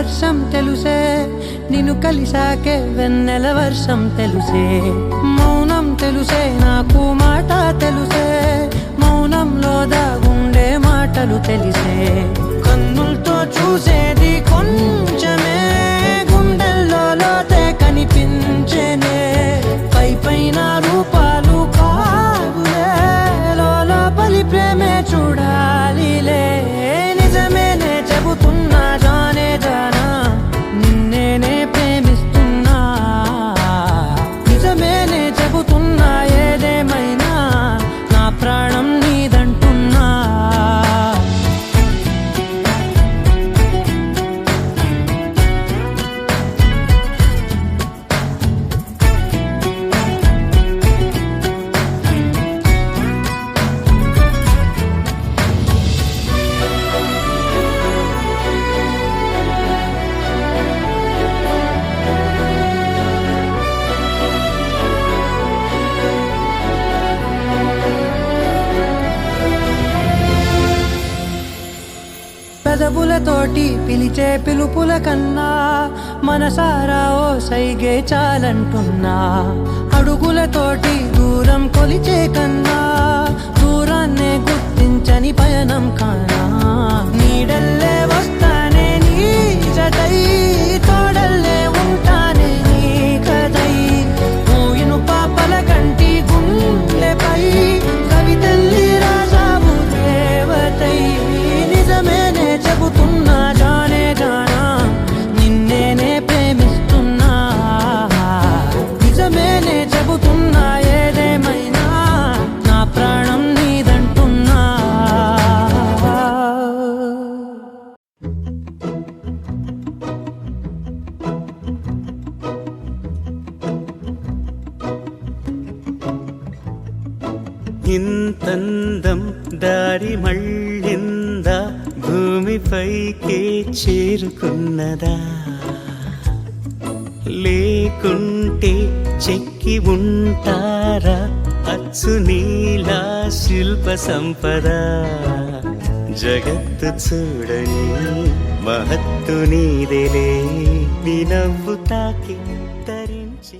వర్షం తెలుసే నిన్ను కలిసాకే వెన్నెల వర్షం తెలుసే మౌనం తెలుసే నాకు మాట తెలుసే మౌనంలో దాగుండే మాటలు తెలిసే కన్నులతో చూసేది కొంచెమే గుండెల్లో లోతే కనిపించేనే పై పైన రూపాలు కావులే లోపలి ప్రేమే చూడాలిలే నిజమేనే చెబుతున్నా జానే జానా నిన్నేనే ప్రేమిస్తున్నా నిజమేనే చెబుతున్నా ఏదేమైనా నా ప్రాణం నీదంటున్నా పెదవులతోటి పిలిచే పిలుపుల కన్నా మనసారా ఓ సైగే చాలంటున్నా అడుగులతోటి దూరం కొలిచే కన్నా దూరాన్నే గుర్తించని పయనం కానా నీడల్లే వస్తానే నీ జతై తోడల్లే ఉంటానే నీ కథై మూయిను పాపల కంటి గుండెపై కవితల్లి రాజావు దేవతై నిజమేనే చెబుతున్నా జానే జానా నిన్నేనే ప్రేమిస్తున్నా నిజమేనే చెబుతున్నా ఏదేమైనా నా ప్రాణం నీదంటున్నా ఇంతందం దారి మళ్ళిందా భూమిపైకే చేరుకున్నదా లేకుంటే చెక్కి ఉంటారా అచ్చు నీలా శిల్ప సంపద జగత్తు చూడని మహత్తు నీదేలే నీ నవ్వు తాకి తరించి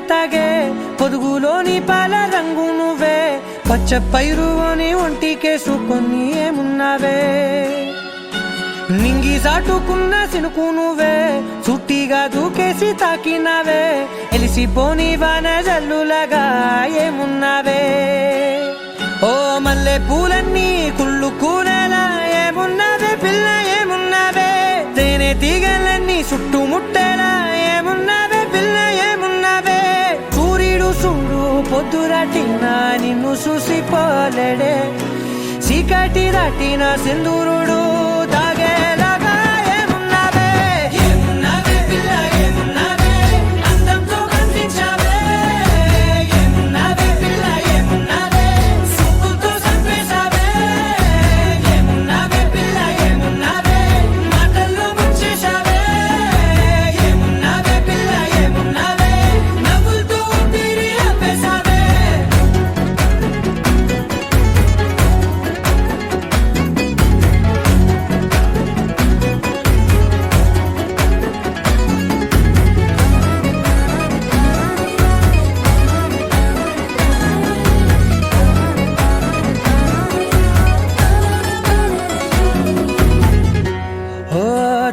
తాగే పొదుగులోని పాల రంగు నువ్వే పచ్చ పైరుని ఒంటికేసుకొని ఏమున్నావే నింగి సాటుకున్న సినుకు నువ్వే చుట్టిగా దూకేసి తాకినావే ఎలిసిపోని వాన జల్లులగా ఏమున్నావే ఓ మల్లె పూలన్నీ కుళ్ళు కూనేలా ఏమున్నావే పిల్ల ఏమున్నావే తేనె తీగలన్నీ చుట్టుముట్టేలా ఏమున్నావే పిల్ల ఏమున్నావే సూర్యుడు చూడు పొద్దురాటిన నిన్ను చూసిపోలేడే చీకటి దాటిన సింధూరుడు తాగేలాగా ఏమున్నావే ఏమున్నావే పిల్ల ఏమున్నావే అందంతో కనిపించావే ఏమున్నావే పిల్ల ఏమున్నావే సుక్కుతో చంపేశావే ఏమున్నావే పిల్ల ఏమున్నావే మాటల్లో ముంచేశావే ఏమున్నావే పిల్ల ఏమున్నావే నవ్వులతో ఊపిరి ఆపేశావే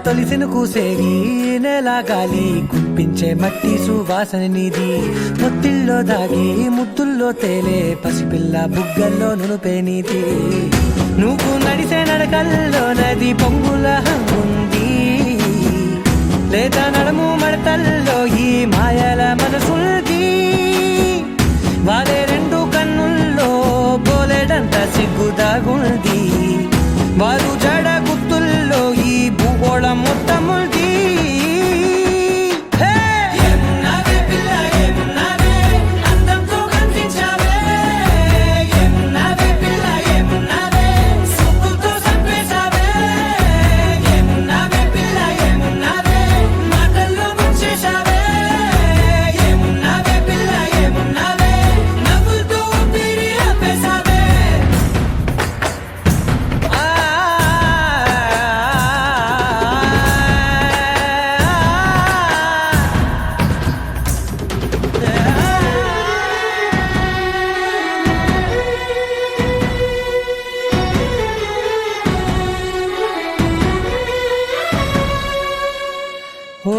తొలిసిన కూసేగి నెల గాలి కుప్పించే మట్టి సువాసన నిధి ముత్తిల్లో దాగి ముద్దుల్లో తేలే పసిపిల్ల బుగ్గల్లో నునుపే నీతి నువ్వు నడిసే నడకల్లో నది పొంగుల హంగుంది లేదా నడుము మడతల్లో ఈ మాయల మనసుంది వారే రెండు కన్నుల్లో బోలెడంత సిగ్గుదాగుంది వారు జడ గుర్తుల్లో ఈ భూగోళం మొత్తముంది ఏమున్నావే పిల్ల ఏమున్నావే అందంతో కనిపించావే ఏమున్నావే పిల్ల ఏమున్నావే సుక్కుతో చంపేశావే ఏమున్నావే పిల్ల ఏమున్నావే మాటల్లో ముంచేశావే ఏమున్నావే పిల్ల ఏమున్నావే నవ్వులతో ఊపిరి ఆపేశావే ఓ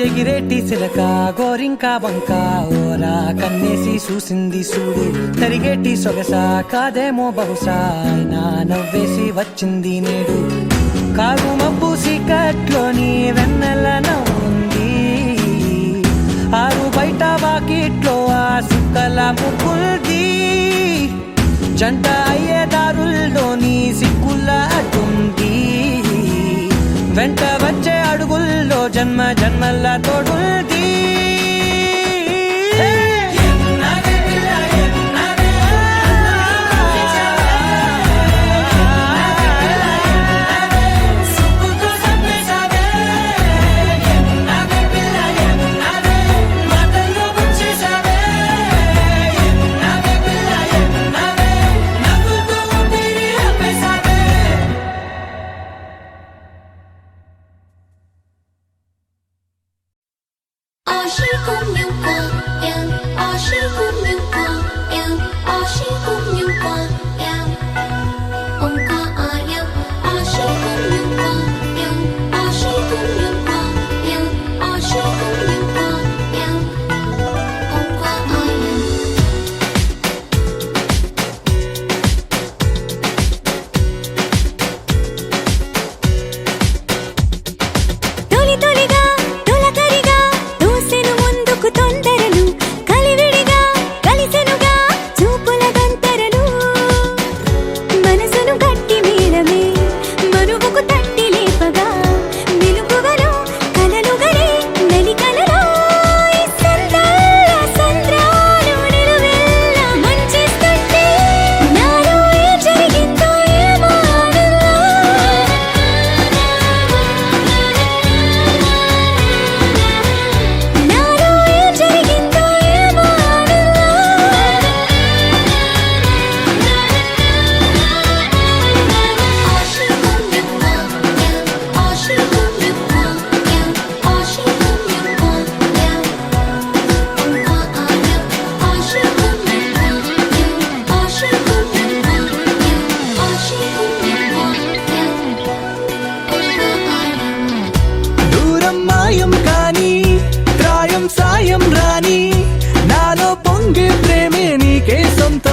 ఎగిరేటి సిలక గోరింక వంక ఓరా కన్నేసి చూసింది చూడు తరిగేటి సొగస కాదేమో బహుశా అయినా నవ్వేసి వచ్చింది నేడు కారు మబ్బు సీకట్లోని వెన్నెల నవ్వుంది ఆరు బయట వాకిట్లో ఆ సుక్కల ముగ్గుల్ది జంట అయ్యే దారుల్లోని సిక్కుల అడ్డుంది వెంట వచ్చే అడుగుల్లో జన్మ జన్మల తోడుంది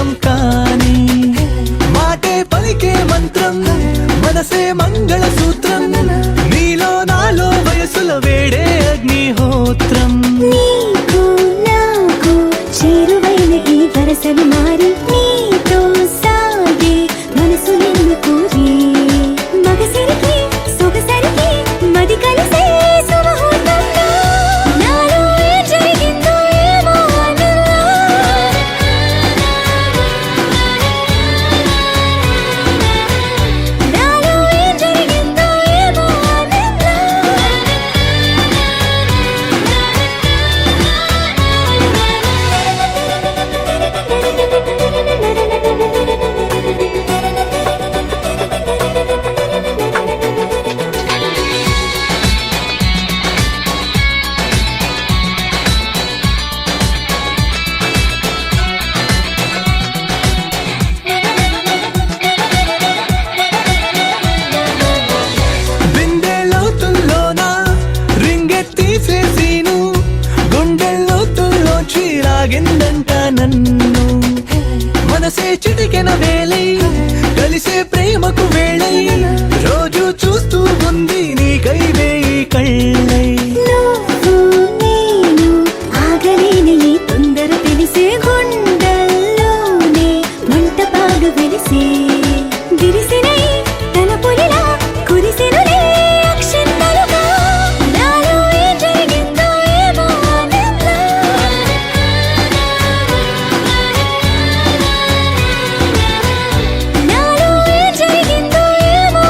దూరం కానీ మాటే పలికే మంత్రం మనసే మంగళ సూత్రం నీలో నాలో వయసుల వేడే అగ్నిహోత్రం నీకు నాకు చేరువైన ఈ వరసలు మారి నీతో సాగే మనసు నిన్ను కోరి మగసిరికి సొగసరికి మది కలిసే సుముహూర్తంలో నాలో ఏం జరిగిందో ఏమో ఆనందం. నాలో ఏం జరిగిందో ఏమో బిందె లోతుల్లోన రింగెత్తీసేసీను గుండెల్లోతుల్లోంచి లాగిందంట నన్ను మనసే చిటికెన వేలై కలిసే ప్రేమకు వేళై రోజు చూస్తూ ఉంది నీకై వేయి కళ్ళై నువ్వు నేను ఆగలేని ఈ తొందర తెలిసే గుండెల్లోనే మంట పాడు వెలిసే విరిసినై తన పొలిలా కురిసెనులే అక్షంతలుగా నాలో ఏం జరిగిందో ఏమో ఆనందం. నాలో ఏం జరిగిందో ఏమో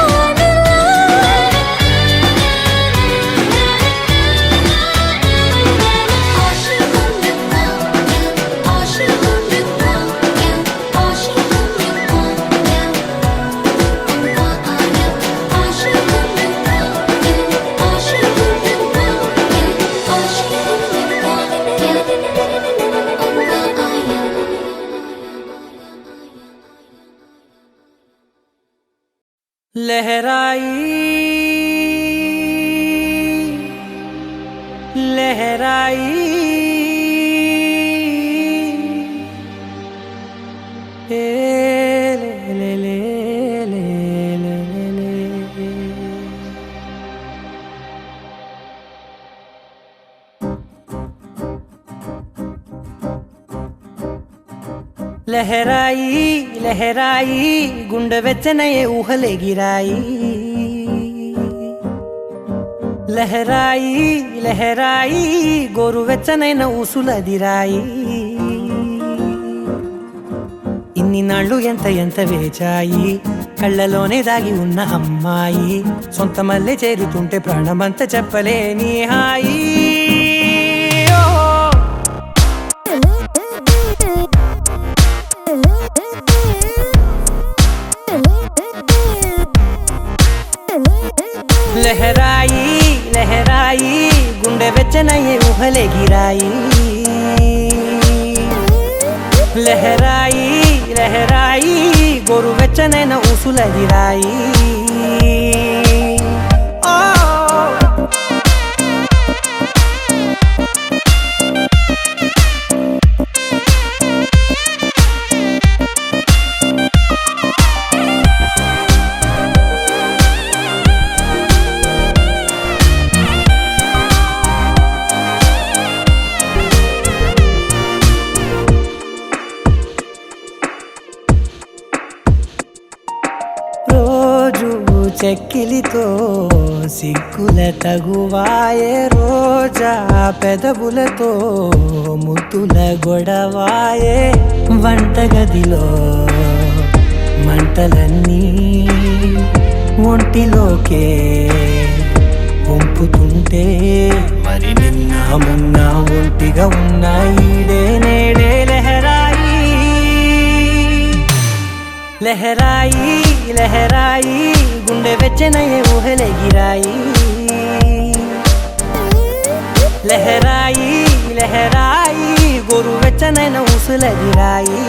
लहराई लहराई ए ले ले ले ले ले ले ले। లహరాయి లహరాయి గుండె వెచ్చనయే ఊహలే గిరాయి లహరాయి లహరాయి గోరు వెచ్చనైన ఊసులదిరాయి ఇన్ని నాళ్ళు ఎంత ఎంత వేచాయి కళ్ళలోనే దాగి ఉన్న అమ్మాయి సొంత మల్లె చేరుతుంటే ప్రాణమంత చెప్పలేని హాయి లహరాయి లహరాయి గుండె వెచ్చనయ్యే ఊహలే గిరాయి లహరాయి లహరాయి గోరు వెచ్చనైన ఊసులదిరాయి చెక్కిలితో సిగ్గుల తగువాయే రోజా పెదవులతో ముద్దుల గొడవాయే వంటగదిలో మంటలన్నీ ఒంటిలోకే వంపుతుంటే మరి నిన్న మొన్న ఒంటిగా ఉన్న ఈడే నేడే లహరాయి లహరాయి లహరాయి గుండె వెచ్చనయ్యే ఊహలే గిరాయి లహరాయి లహరాయి గోరు వెచ్చనైన ఊసులదిరాయి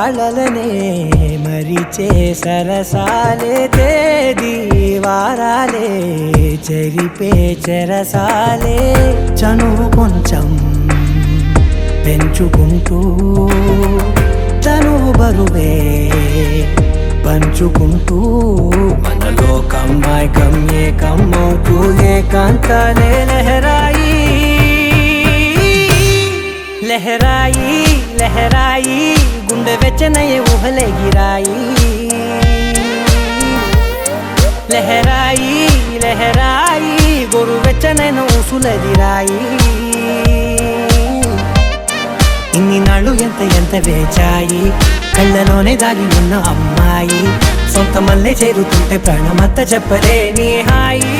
వాళ్ళలనే మరిచే సరసాలే తేదీ వారాలే చెరిపే చెరసాలే చనువు కొంచెం పెంచుకుంటూ చనువు బరువే పంచుకుంటూ మనలో కమ్మాయి కమ్మే కమ్మవుతూ ఏకాంతాలే లహరాయి లహరాయి లహరాయి గుండె వెచ్చనయ్యే ఊహలే గిరాయి లహరాయి లహరాయి గొరు వెచ్చనైన ఊసులదిరాయి ఇన్ని నాళ్ళు ఎంత వేచాయి కళ్ళలోనే దాగి ఉన్న అమ్మాయి సొంత మల్లె చేరుతుంటే ప్రాణమంతా చెప్పలేని హాయి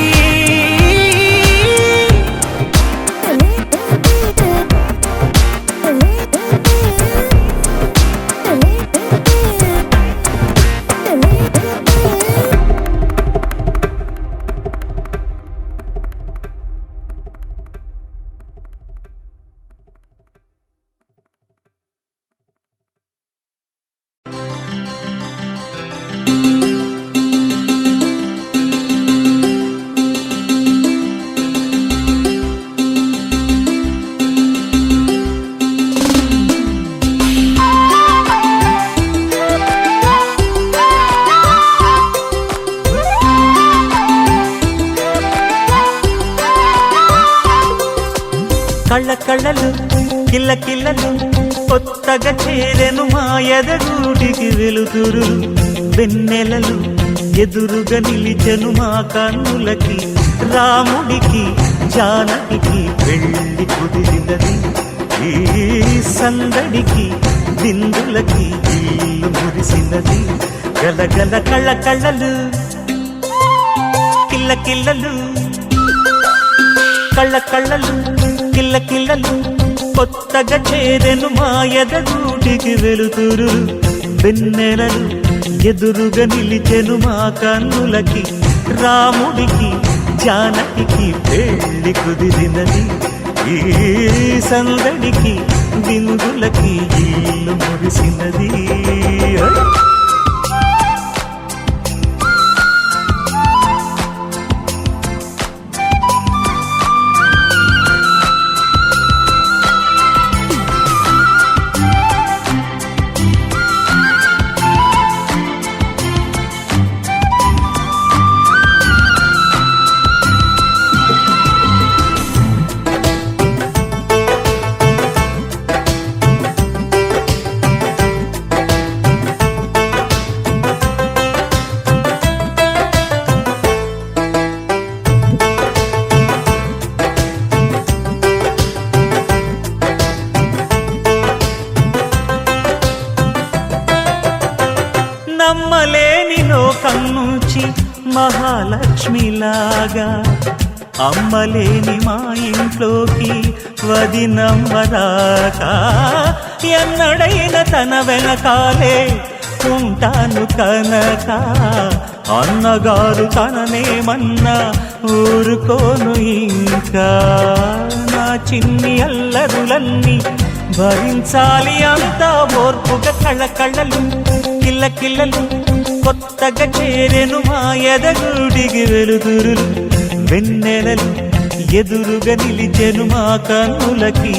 కళ్ళలు కిల్ల కిల్లలు కొత్తగా చేరెను మా ఎదగూటికి వెలుతురు వెన్నెలలు ఎదురుగా నిలిచెను మా కన్నులకి రాముడికి జానకి పెళ్లి కుదిరినది ఈ సందడికి బిందులకి ఇల్లు మురిసినది గలగల కళ్ళలు కిల్ల కిల్లలు కళ్ళలు కిల్ల కిల్లలు కొత్తగా చేరెను మా ఎదగూటికి వెలుతురు వెన్నెలలు ఎదురుగా నిలిచెను మా కన్నులకి రాముడికి జానకి పెళ్లి కుదిరినది ఈ సందడికి బిందులకి ఇల్లు మురిసినది నమ్మలేని లోకం నుంచి మహాలక్ష్మిలాగా అమ్మలేని మా ఇంట్లోకి వదినమ్మరాక ఎన్నడైన తన వెనకాలే ఉంటాను కనక అన్నగారు తననేమన్నా ఊరుకోను ఇంకా నా చిన్ని అల్లరులన్నీ భరించాలి అంతా ఓర్పుగా కళ్ళలు కిల్ల కిల్లలు కొత్తగా చేరెను మా ఎదగూడికి వెలుతురు వెన్నెలలు ఎదురుగా నిలిచెను మా కన్నులకి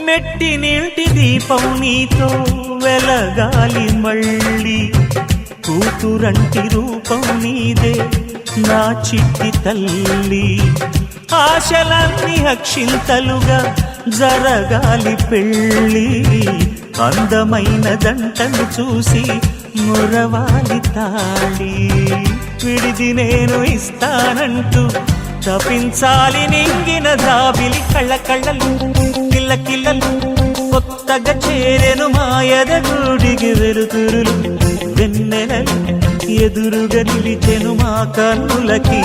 మెట్టి నీటి దీపం నీతో వెలగాలి మళ్ళీ కూతురంటి రూపం నీదే నా చిట్టి తల్లి ఆశలన్నీ అక్షింతలుగా జరగాలి పెళ్ళి అందమైన జంటను చూసి మురవాలి తాళి విడిది నేను ఇస్తానంటూ తపించాలి నింగిన జాబిలి కళ్ళ కళ్ళలు కిల్ల కిల్లలు కొత్తగా చేరెను మాయద గుడికి వెలుతురులు వెన్నెలలు ఎదురుగా నిలిచెను మా కన్నులకి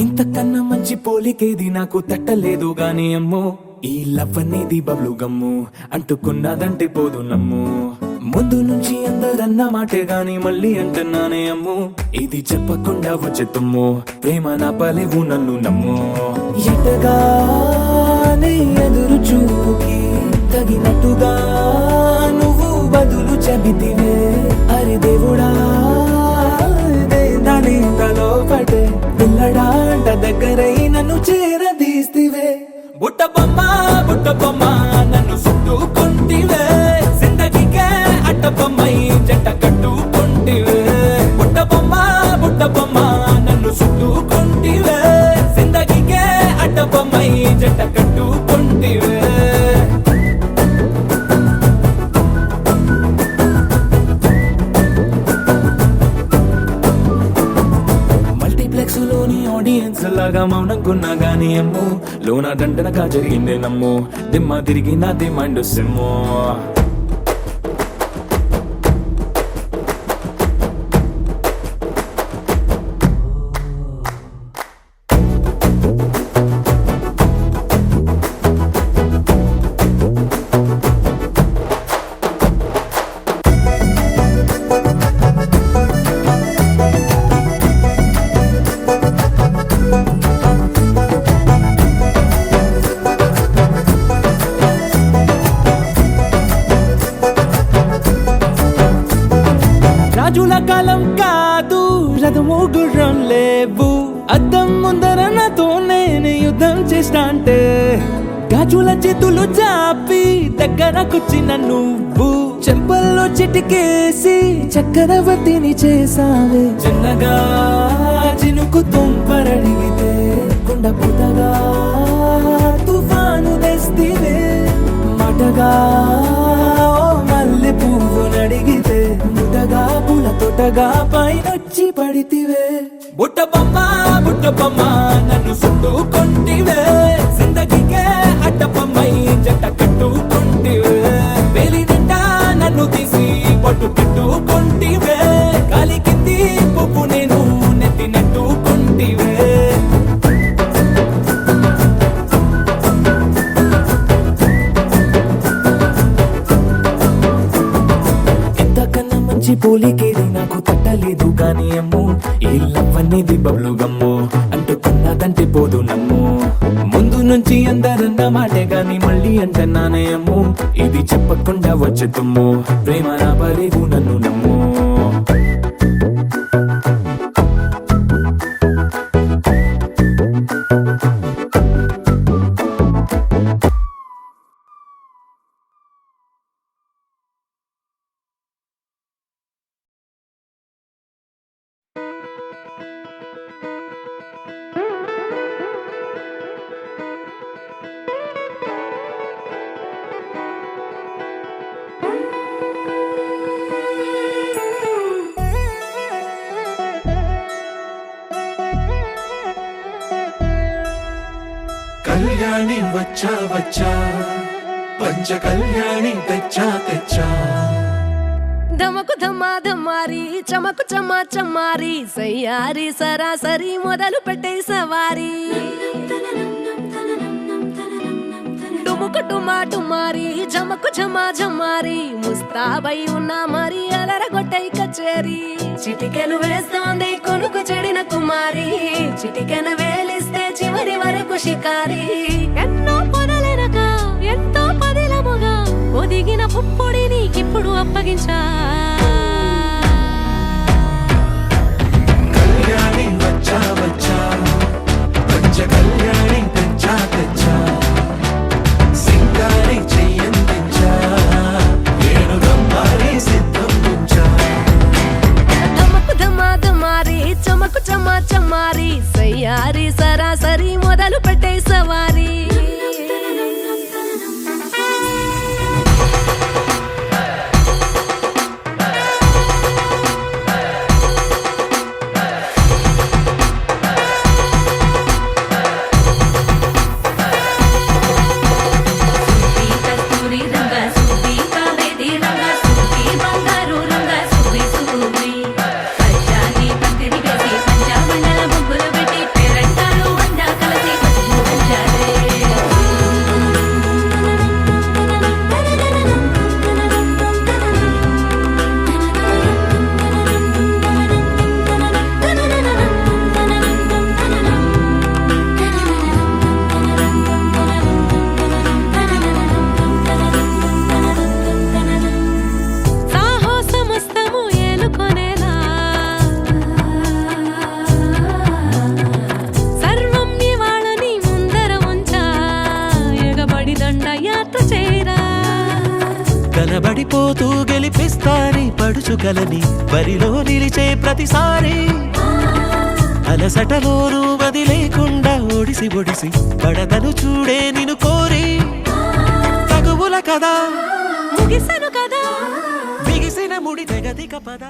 ఇంతకన్నా మంచి పోలికేది నాకు తట్టలేదు గాని అమ్మో ఈ లవ్ అనేది బబ్లు గమ్ము అంటుకున్నదంటే పోదు నమ్ము ముందు నుంచి అందరన్న మాటే గాని మళ్ళీ అంటున్నానే అమ్ము ఇది చెప్పకుండా వచ్చే తుమ్ము ప్రేమ నా పలేవు నన్ను నమ్ము ఎటగానే ఎదురు చూకి తగినట్టుగా నువ్వు బదులు చెబితివే అరే దేవుడా దాని తలో పడే పిల్లడాంట దగ్గరై నన్ను చేరదీస్తివే బుట్ట బొమ్మ నన్ను చుట్టుకుంటివే జిందగీకే అట్ట బొమ్మై జంట కట్టుకుంటివే బుట్ట బొమ్మ నన్ను చుట్టుకుంటివే జిందగీకే అట్ట బొమ్మై జంట కట్టుకుంటివే ఆడియన్స్ లాగా మౌనంకున్నా గానీ అమ్ము లోన దండనగా జరిగిందే నమ్ము దిమ్మ తిరిగి నాదే మైండ్ సిమ్ము రాజుల కాలం కాదు రథము గుర్రం లేవు అద్దం ముందర నాతో నేను యుద్ధం చేస్తా అంటే గాజుల చేతులు చాపి దగ్గరకొచ్చిన నువ్వు చెంపల్లో చిటికేసి చక్రవర్తిని చేసావే చిన్నగా చినుకు తుంపరడిగితే కుండ పుటగా తుఫాను తెస్తివే మాటగా మల్లె పువ్వు నడిగితే ముదగా పూల తోటగా పైనొచ్చి పడితివే బుట్ట బొమ్మ నన్ను చుట్టుకుంటివే జిందగీకే అట్ట బొమ్మై జంట కట్టుకుంటివే వేలి నిండా నన్ను తీసి పట్టు పెట్టుకుంటివే గాలి కింది పువ్వు నేను నెత్తి నెట్టుకుంటివే పోలికేది నాకు తట్టలేదు గాని అమ్ము ఈ లవ్ అనేది బబ్లు గమ్ము అంటుకున్నదంటే పోదు నమ్ము ముందు నుంచి అందరన్న మాటే గాని మళ్ళీ అంటున్నానే అమ్ము ఇది చెప్పకుండా వచ్చే తుమ్ము ప్రేమ నా పలేవు నన్ను నమ్ము కళ్యాణి వచ్చా వచ్చా పంచ కళ్యాణి తెచ్చా తెచ్చా ధమకు ధమ్మా ధమ్మారి చమకు చమ్మా చమ్మారి సయ్యారి సరాసరి మొదలు పెట్టే సవారి డుముకు డుమా డుమారి జమకు ఝమా ఝమారి ముస్తాబై ఉన్నా మరి అలరగొట్టై కచేరి చిటికెలు వేస్తోంది కొనుకు చెడిన కుమారి చిటికెన వేలిస్తే చివరి వరకు షికారి ఎన్నో పొదలెనక దిగిన పుప్పొడి నీకిప్పుడు అప్పగించా కళ్యాణి వచ్చా వచ్చా పంచ కళ్యాణి తెచ్చా తెచ్చా సింగారి చెయ్యందించా ఏనుగమ్మారి సిద్ధం ఉంచా దమకు దమారి చమకు చమా చమారి సయ్యారి సరాసరి మొదలు పెట్టే సవారీ కనబడిపోతూ గెలిపిస్తాని పడుచుకలని బరిలో నిలిచే ప్రతిసారి అలసటలోనూ వదిలేకుండా ఒడిసి ఒడిసి పడతను చూడే నిన్ను కోరి తగువుల కదా ముగిసను కదా బిగిసిన ముడి తెగదిక పద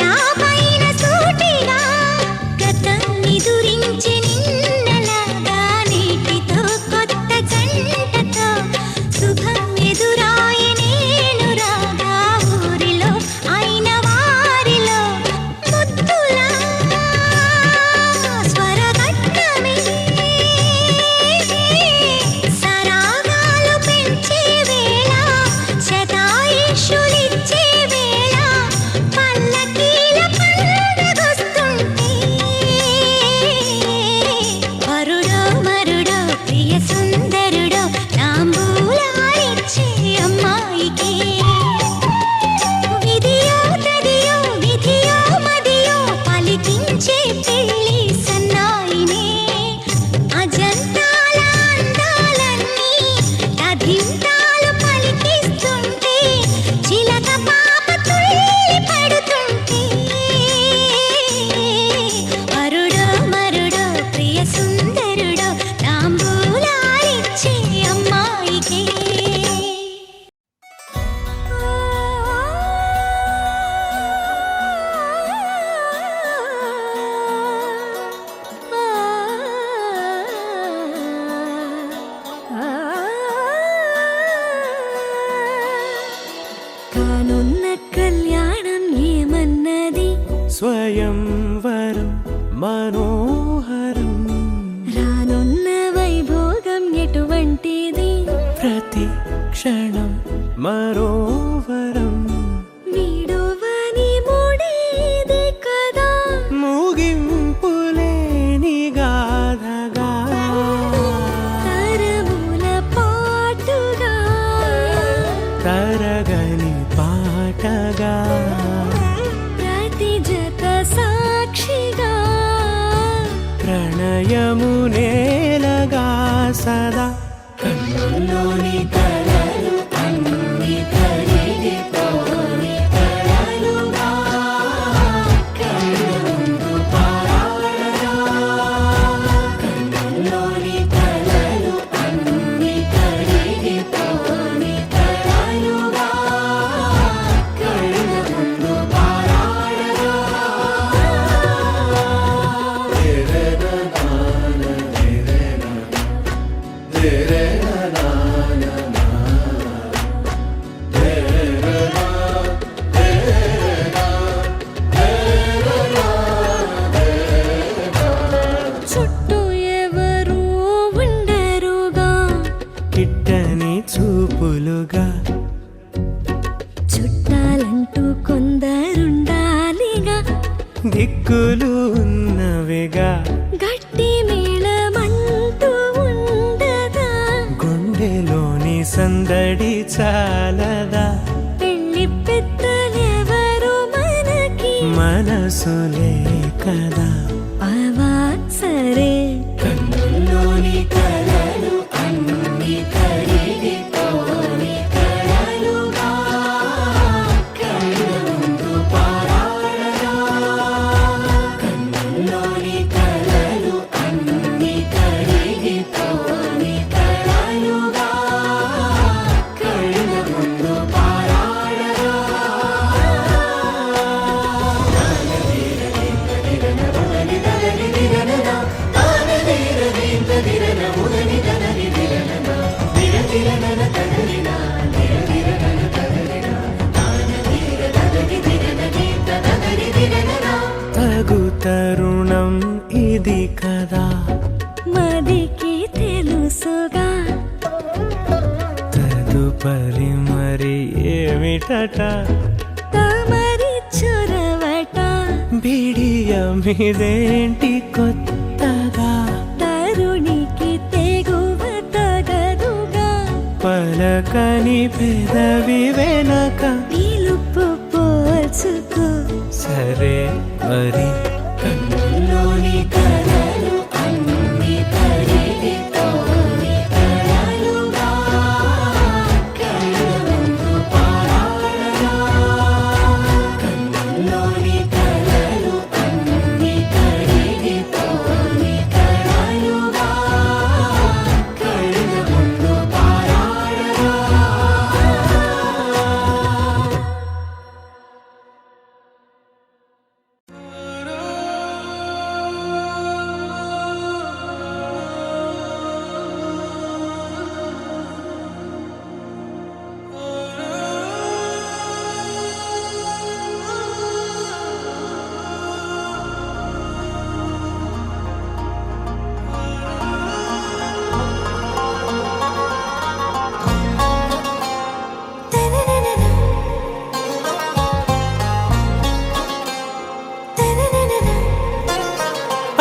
ఆ పైన సూటిగా గతం నిదురించె నిన్ను స్వయంవరం మనోహరం రానున్న వైభోగం ఎటువంటిది ప్రతి క్షణం మరోవరం విడువని ముడిది కదా ముగింపులేని గాథగా తరముల పాటుగా తరగని పాటగా ప్రతి జత సాక్షిగా ప్రణయము నేలగా సదా కన్నుల్లోని కలలు అన్ని కరిగిపోని కలలుగా కళ్ళ ముందు పారాడగా కన్నుల్లోని కలలు అన్ని కరిగిపోని కలలుగా కళ్ళ ముందు పారాడగా చుట్టూ ఎవరు ఉండరుగా కిట్టని చూపులుగా చుట్టాలంటూ కొందరుండాలిగా దిక్కులు ఉన్నవిగా గట్టి మేళమంటూ ఉండగా గుండెలోని సందడి చాలదా పెళ్లి పెద్దలెవరు మనకి మనసులే కదా అవా సరే కన్నుల్లోని కలలు అన్ని కరిగిపోని కలలుగా కళ్ళ ముందు పారాడగా కన్నుల్లోని కలలు అన్ని కరిగిపోని కలలుగా కళ్ళ ముందు పారాడగా తగు తరుణం ఇది కదా మదికి తెలుసుగా తదుపరి మరి ఏమిటట తమరి చొరవట బిడియమిదేంటి కొత్తగా తరుణికి తెగువ తగదుగా పలకని పెదవి వెనక పిలుపు పోల్చుకో సరే మరి కన్నుల్లోని కలలు అన్ని కరిగిపోని కలలుగా కళ్ళ ముందు పారాడగా కన్నుల్లోని కలలు అన్ని కరిగిపోని కలలుగా కళ్ళ ముందు పారాడగా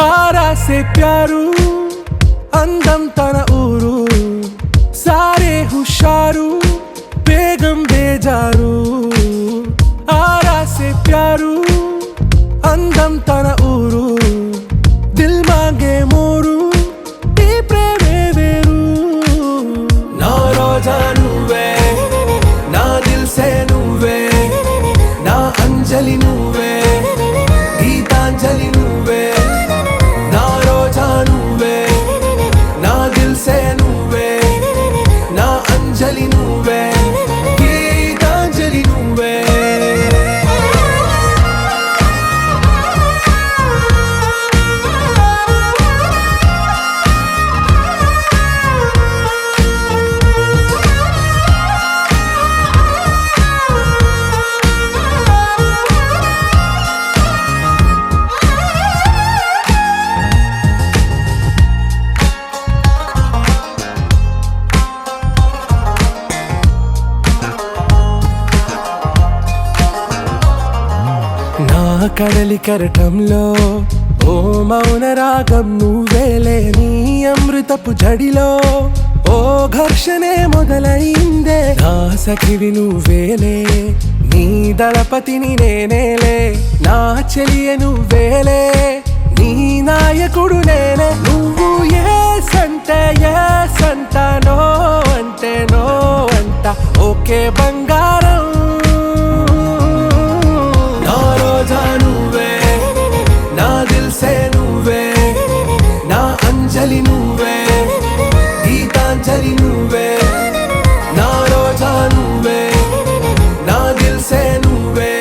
आरा से प्यारू అందం తన ఊరు సారే హుషారు బేగం బేజారు ఆరా సే ప్యారు అందం తన ఊరు దిల్ మాంగే మోరు ఈ ప్రేమే వేరు నా రోజా నువ్వే నా దిల్ సే నువ్వే నా అంజలి నువ్వే గీతాంజలి నువ్వే నా రోజా నువ్వే కడలి కెరటంలో ఓ మౌన రాగం నువ్వేలే, నీ అమృతపు జడిలో ఓ ఘర్షణే మొదలైందే. నా సఖివి నువ్వేలే, నీ దళపతిని నేనేలే, నా చెలియ నువ్వేలే, నీ నాయకుడు నేనే. నువ్వు ఏ సంట నో అంటే నో అంట, ఓకే బంగారం. నా రోజా నువ్వే, నా దిల్సే నువ్వే, నా అంజలి నువ్వే, గీతాంజలి నువ్వే. నా రోజా నువ్వే, నా దిల్సే నువ్వే,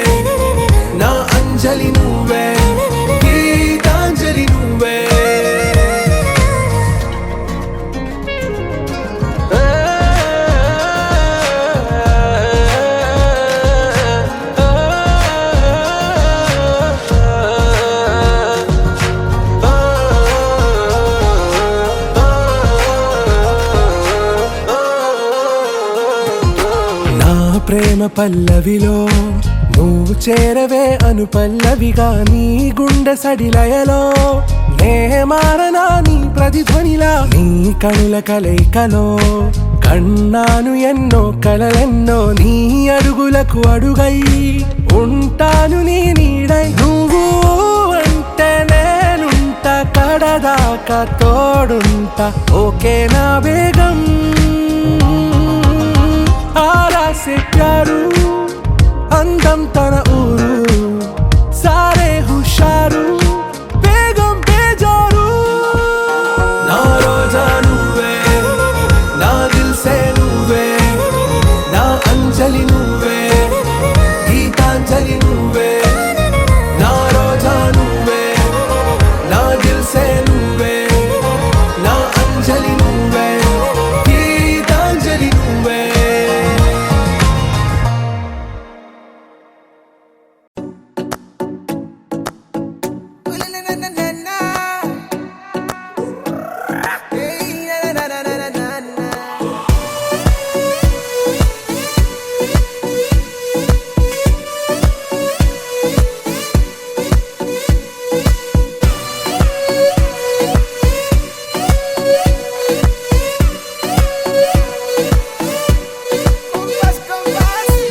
నా అంజలి నువ్వే, గీతాంజలి నువ్వే. నా ప్రేమ పల్లవిలో నువ్వు చేరవే అను పల్లవిగా, నీ గుండె సడిలయలో నే మారనా నీ ప్రతిధ్వనిలా. నీ కనుల కలయికలో కన్నాను ఎన్నో కలలెన్నో, నీ అడుగులకు అడుగై ఉంటాను నీ నీడై. నువ్వు అంటే నేనుంట, కడదాకా తోడుంట, ఓకే నా బేగం. ఆరా సే ప్యారు అందం తన ఊరు, సారే హుషారు బేగం బేజారు. నా రోజా నువ్వే, నా దిల్సే నువ్వే, నా అంజలి నువ్వే, గీతాంజలి నువ్వే. నా రోజా నువ్వే, నా దిల్సే నువ్వే, నా అంజలి నువ్వే, గీతాంజలి నువ్వే.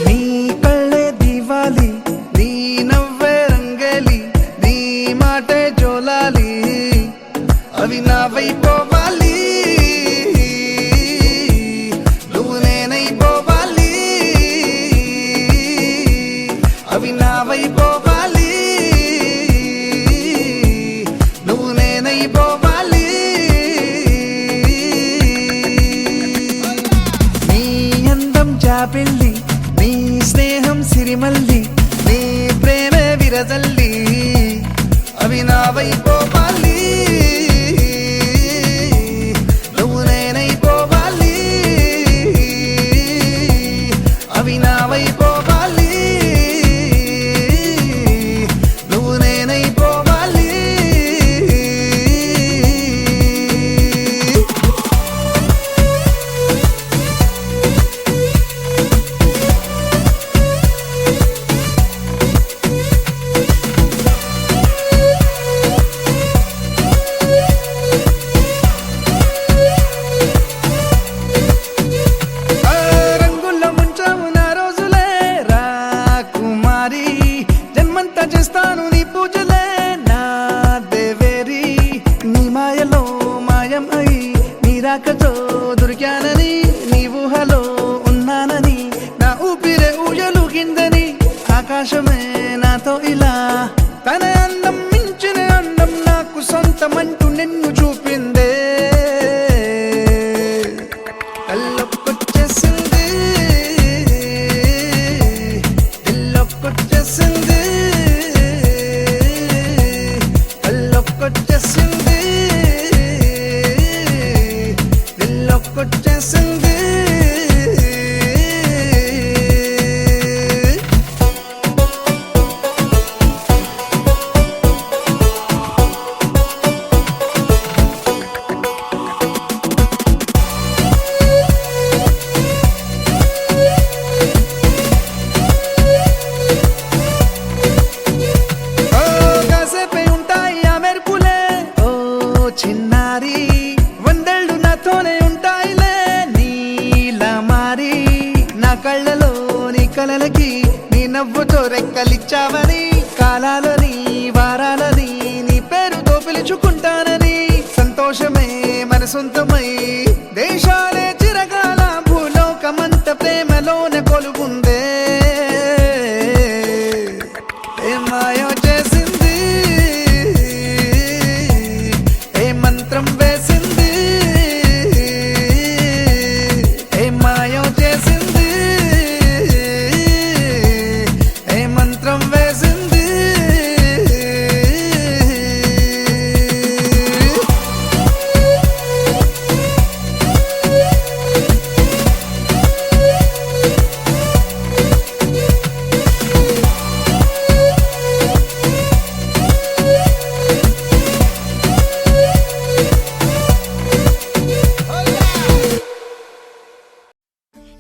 నీ కళ్ళే దివాలి, నీ నవ్వే రంగేలి, నీ మాటే జోలాలి, అవి నావైపోవాలి, నువ్వు నేనైపోవాలి, అవి నావైపోవాలి, నువ్వు నేనైపోవాలి. నీ అందం జాబిల్లి, నీ స్నేహం సిరిమల్లి, నీ ప్రేమే విరజల్లి, అవి నావైపోవాలి, నువ్వు నేనైపోవాలి, అవి నావైపోవాలి, నువ్వు నేనైపోవాలి. ఆ రంగుల్లో ముంచావు నా రోజులే, రా కుమారి, జన్మంతా చేస్తాను నీ పూజలే, నా దేవేరి. నీ మాయలో మాయం అయి, నీ రాకతో దొరికానని, నీ ఊహలో ఉన్నానని, నా ఊపిరే ఊయలుగిందని, ఆకాశమే నాతో ఇలా తన అందం మించిన అందం నాకు సొంతమంటూ నిన్ను చూపిందే. కళ్ళొక్కొచ్చేసింది, దిల్లొక్కొచ్చేసింది, కళ్ళొక్కొచ్చేసింది, దిల్లొక్కొచ్చేసింది. కళ్ళలో నీ కలలకి నీ నవ్వుతో రెక్కలిచ్చావని కాలాలని వారాలని నీ పేరుతో పిలుచుకుంటానని సంతోషమే మన సొంతమై దేశాలే చిరకాల భూలోకమంత ప్రేమలోన కొలుగుందే ఏ మాయో చేసింది ఏ మంత్రం వేసింది ఏ మాయో చేసింది ఏ మంత్రం వేసింది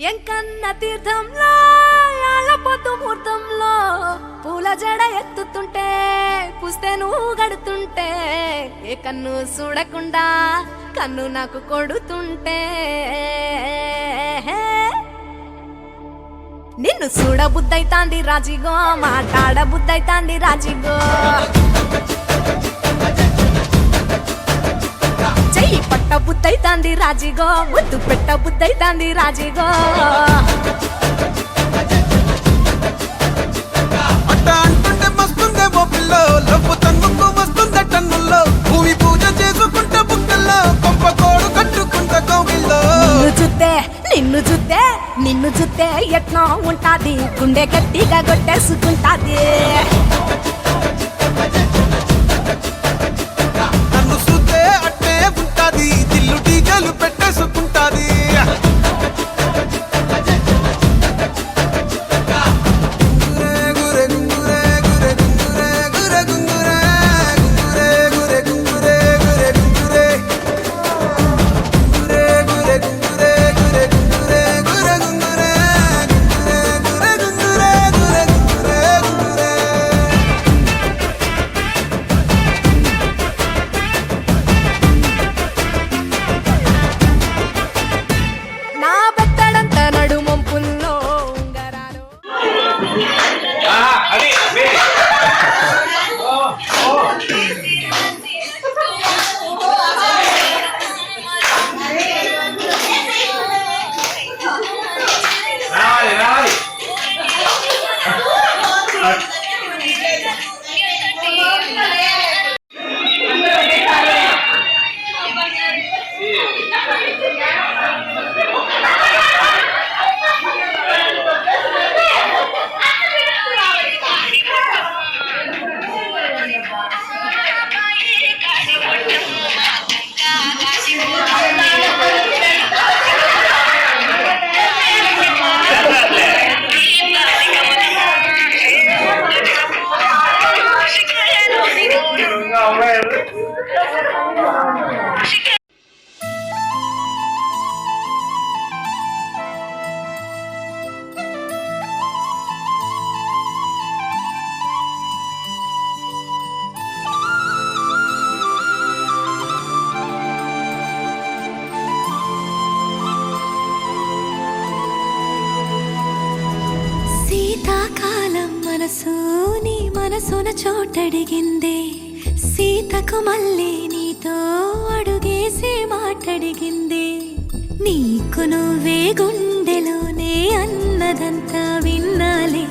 ఎంకన్న తీర్థంలో పొద్దు ముహూర్తంలో పూల జడ ఎత్తుతుంటే పుస్తే నువ్వు గడుతుంటే ఏ కన్ను చూడకుండా కన్ను నాకు కొడుతుంటే నిన్ను చూడ బుద్ధైతాంది రాజిగో మాట్లాడ బుద్ధైతాంది రాజిగో చెయ్యి పట్ట బుద్ధైతాంది రాజిగో ముద్దు పెట్ట బుద్ధైతాంది రాజిగో అట్ట అంటుంటే మస్తుందే ఓ పిల్లో లవ్వు తన్నుకు వస్తుందే టన్నుల్లో భూమి పూజ చేసుకుంటే బుక్కల్లో కొంప కోడు కట్టుకుంటే కోగిల్లో నిన్ను చూస్తే ఎట్నో ఉంటాది గుండె గట్టిగా కొట్టేసుకుంటాది నన్ను చూస్తే అట్టే ఉంటాది దిల్లు టీగలు పెట్టేసుకుంటాది గురే గురే గురే గురే గురే గురే గురే గురే గురే గురే గురే గురే గురే గురే గురే గురే గురే నా బెత్తడంత నడుమొంపుల్లో ఉంగరాలు శీతాకాలం మనసు నీ మనసున చోటడిగిందే సీతకు మళ్ళీ నీతో అడుగేసి మాటడిగిందే నీకు నువ్వే గుండెలోనే అన్నదంతా విన్నాలే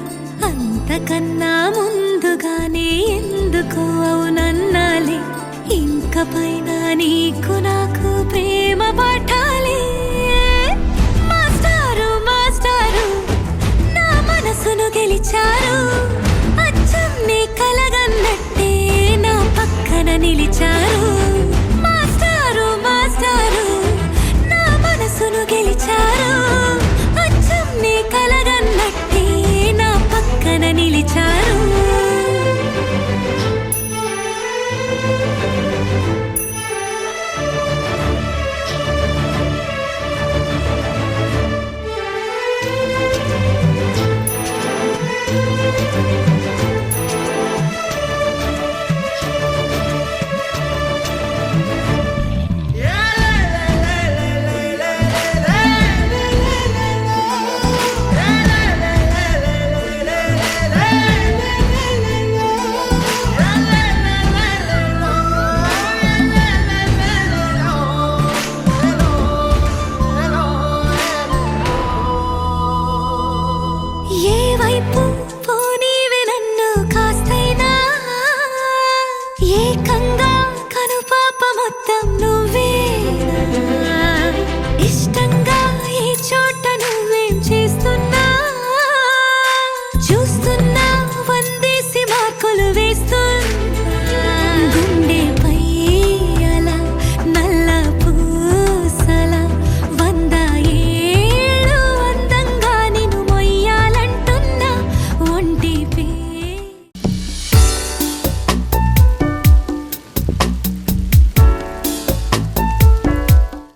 అంతకన్నా ముందుగానే ఎందుకు అవునన్నాలే ఇంక పైన నీకు నాకు ప్రేమ